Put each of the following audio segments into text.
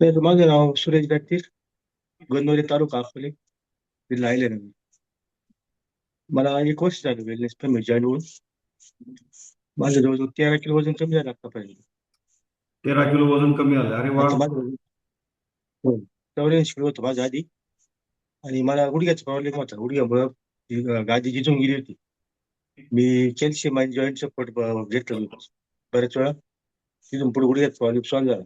तर माझं नाव सुरेश गट्टीर, गणोरे तालुका अकोले, जिल्हा अहिल्यानगर. मला 1 वर्ष झालं वेलनेस फॅमिली जॉईन होऊन. माझं जवळजवळ 13 किलो वजन कमी झालं आतापर्यंत. 13 किलो वजन कमी आलं, अरे वा. आता माझं वजन हो 84 किलो होतं माझं आधी. आणि मला गुडघ्याचा प्रॉब्लेम होता, गुडघ्यामुळं गादी जिजून गेली होती. मी कॅल्शियम आणि जॉईंट सपोर्ट घेतलं होतं बऱ्याच वेळा. तिथून पुढे गुडघ्याचा प्रॉब्लेम सॉल्व्ह झाला.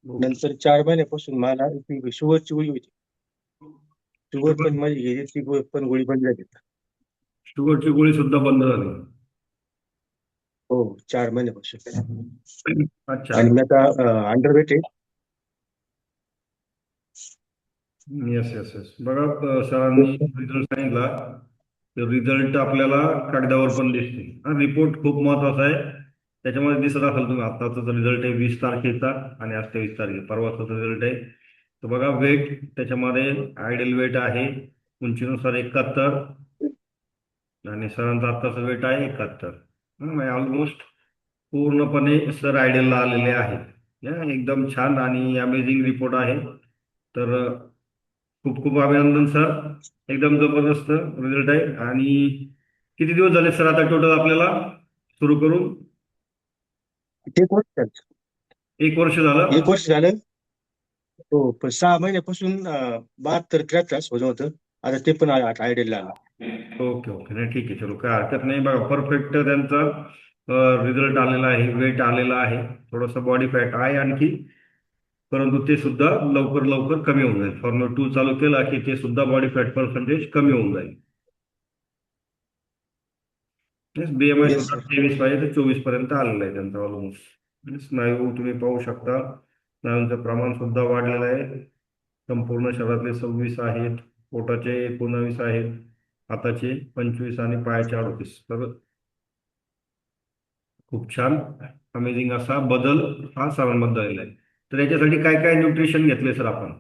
नंतर 4 महिन्यापासून मला शुगरची गोळी होती. शुगर शुगर पण माझी गेली, ती पण गोळी बंद झाली. शुगरची गोळी सुद्धा बंद झाली. हो 4 महिन्यापासून. अच्छा. आणि मी आता अंडरवेट आहे. येस येस येस, बघा, सरांनी रिझल्ट सांगितला. रिझल्ट आपल्याला कागदावर पण दिसते. हा रिपोर्ट खूप महत्वाचा आहे. त्याच्यामध्ये दिसत असेल तुम्ही, आताचा रिझल्ट आहे 20 तारखेचा आणि आज 23 तारखे, परवाचा रिझल्ट आहे. तर बघा, वेट त्याच्यामध्ये आयडियल वेट आहे उंचीनुसार 71 आणि सरांचा आत्ताचा वेट आहे 71. ऑलमोस्ट पूर्णपणे सर आयडियलला आलेले आहेत. एकदम छान आणि अमेझिंग रिपोर्ट आहे. तर खूप खूप अभिनंदन सर. एकदम जबरदस्त रिझल्ट आहे. आणि किती दिवस झाले सर आता टोटल आपल्याला सुरू करून? ते एक वर्ष झालं. 1 वर्ष झालं. 1 वर्ष झालं. हो पण 6 महिन्यापासून 72-73 वजन होतं. आता ते पण आता आयडियल आलं. ओके ओके, नाही ठीक आहे, चलो काय हरकत नाही. बघा, परफेक्ट त्यांचा रिझल्ट आलेला आहे, वेट आलेला आहे. थोडंसं बॉडी फॅट आहे आणखी, परंतु ते सुद्धा लवकर लवकर कमी होऊन जाईल. फॉर्म्युला 2 चालू केला की ते सुद्धा बॉडी फॅट पर्सेंटेज कमी होऊन जाईल. बीएमआय येस सुद्धा सर. 23 पाहिजे तर 24 पर्यंत आलेला आहे त्यांचा ऑलमोस्ट. स्नायू तुम्ही पाहू शकता, स्नायूंचं प्रमाण सुद्धा वाढलेलं आहे. संपूर्ण शरीरातले 26 आहेत, पोटाचे 19 आहेत, हाताचे 25 आणि पायाचे 38. तर खूप छान अमेझिंग असा बदल हा सरांमध्ये झालेला आहे. तर याच्यासाठी काय काय न्यूट्रिशन घेतले सर आपण?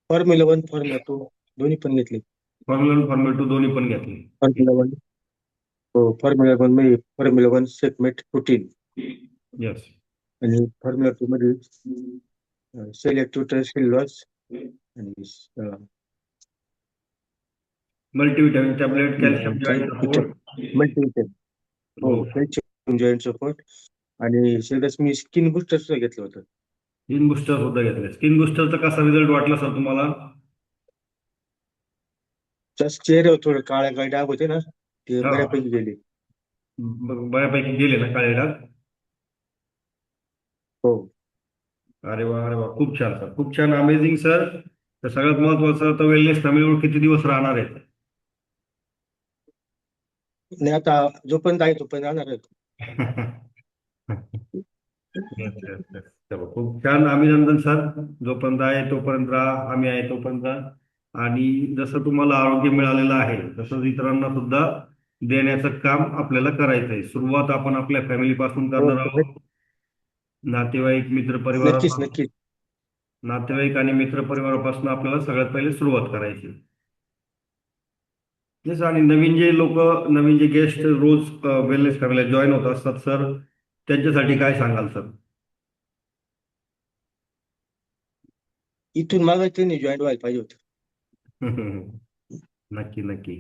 फॉर्म्युला 1 फॉर्म्युला 2 दोन्ही पण घेतले. फॉर्म्युला 1 फॉर्म्युला 2 दोन्ही पण घेतले. फॉर्म्युला 1 हो फॉर्म्युला 1 मध्ये फॉर्म्युला 1 सेगमेंट प्रोटीन. येस. आणि फॉर्म्युला 2 मध्ये सेलेक्टिव्ह सेल्युलॉज आणि मल्टीव्हिटॅमिन टॅबलेट, कॅल्शियम काय जॉईंट सपोर्ट. मल्टीव्हिटॅमिन. हो हो. Calcium joint support. आणि सगळ्याच मी स्किन बुस्टर सुद्धा घेतलं होतं. स्किन बुस्टर सुद्धा घेतले. स्किन बुस्टरचा कसा रिझल्ट वाटला सर तुम्हाला? जास्त चेहऱ्यावर थोडं काळ्या काळे डाग होते ना, ते हा, बऱ्यापैकी गेले. बऱ्यापैकी गेले ना काळे डाग? हो अरे वा अरे वा, खूप छान सर, खूप छान, अमेझिंग सर. तर सगळ्यात महत्वाचं, तर वेलनेस फॅमिलीवर किती दिवस राहणार आहेत? नाही आता जोपर्यंत आहे तोपर्यंत राहणार आहे. Yes, yes, yes. चलो, खूप छान, अभिनंदन सर. जोपर्यंत आहे तोपर्यंत राहा, आम्ही आहे तोपर्यंत राहा. आणि जसं तुम्हाला आरोग्य मिळालेलं आहे तसंच इतरांना सुद्धा देण्याचं काम आपल्याला करायचं आहे. सुरुवात आपण आपल्या फॅमिली पासून हो करणार हो, आहोत. नातेवाईक, मित्र नक्कीच परिवारापासून. नक्कीच. नातेवाईक आणि मित्र परिवारापासून आपल्याला सगळ्यात पहिले सुरुवात करायची. तेच. आणि नवीन जे लोक, नवीन जे गेस्ट रोज वेलनेस फॅमिलीला जॉईन होत असतात सर, त्यांच्यासाठी काय सांगाल सर? इथून मागे त्यांनी जॉईन व्हायला पाहिजे होतं. नक्की नक्की.